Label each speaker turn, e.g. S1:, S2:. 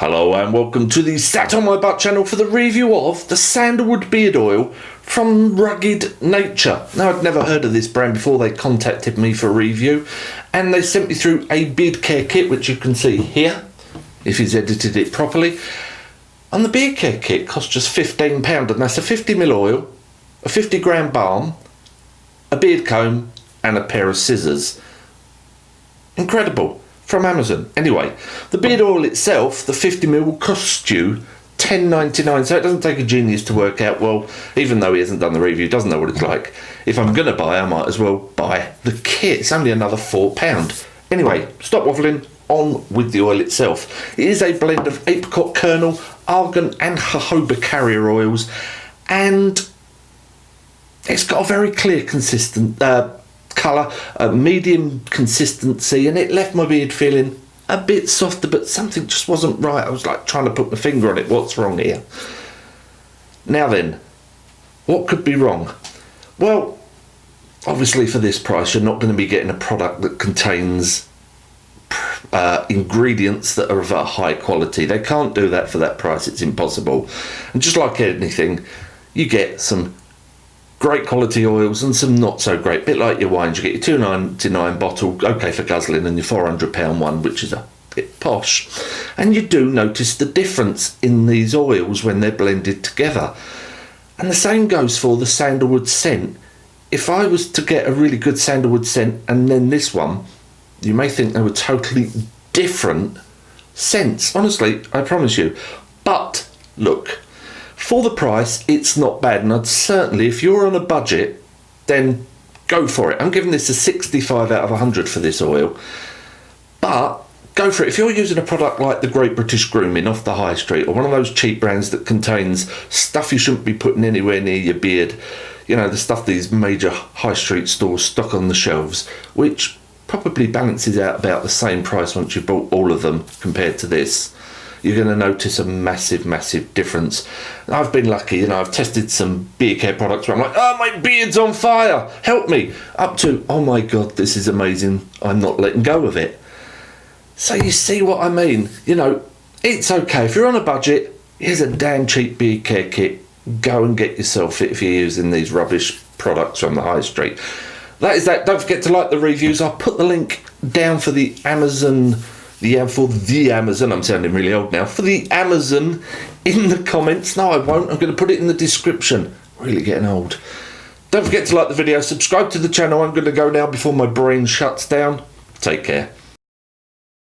S1: Hello and welcome to the SatonmyButt channel for the review of the Sandalwood beard oil from Rugged Nature. Now, I'd never heard of this brand before they contacted me for a review, and they sent me through a beard care kit, which you can see here, if he's edited it properly. And the beard care kit cost just £15, and that's a 50ml oil, a 50g balm, a beard comb, and a pair of scissors. Incredible. From Amazon. Anyway, the beard oil itself, the 50ml, will cost you $10.99, so it doesn't take a genius to work out, well, even though he hasn't done the review, doesn't know what it's like. If I'm going to buy, I might as well buy the kit. It's only another £4. Anyway, stop waffling, on with the oil itself. It is a blend of apricot kernel, argan and jojoba carrier oils, and it's got a very clear, consistent colour, a medium consistency, and it left my beard feeling a bit softer, but something just wasn't right. I was like trying to put my finger on it. What's wrong here? Now then, what could be wrong? Well, obviously for this price you're not going to be getting a product that contains ingredients that are of a high quality. They can't do that for that price. It's impossible. And just like anything, you get some great quality oils and some not so great, bit like your wines. You get your £2.99 bottle, okay for guzzling, and your £400 one, which is a bit posh. And you do notice the difference in these oils when they're blended together. And the same goes for the sandalwood scent. If I was to get a really good sandalwood scent and then this one, you may think they were totally different scents. Honestly, I promise you. But look, for the price, it's not bad, and I'd certainly, if you're on a budget, then go for it. I'm giving this a 65 out of 100 for this oil, but go for it. If you're using a product like the Great British Grooming off the high street, or one of those cheap brands that contains stuff you shouldn't be putting anywhere near your beard, you know, the stuff these major high street stores stock on the shelves, which probably balances out about the same price once you've bought all of them compared to this, you're going to notice a massive difference. I've been lucky, you know, I've tested some beard care products where I'm like, oh, my beard's on fire, help me, up to, oh my God, this is amazing, I'm not letting go of it. So you see what I mean? You know, it's okay. If you're on a budget, here's a damn cheap beard care kit. Go and get yourself it if you're using these rubbish products from the high street. That is that. Don't forget to like the reviews. I'll put the link down for the Amazon, I'm sounding really old now, for the Amazon in the comments. No, I won't. I'm going to put it in the description. Really getting old. Don't forget to like the video, subscribe to the channel. I'm going to go now before my brain shuts down. Take care.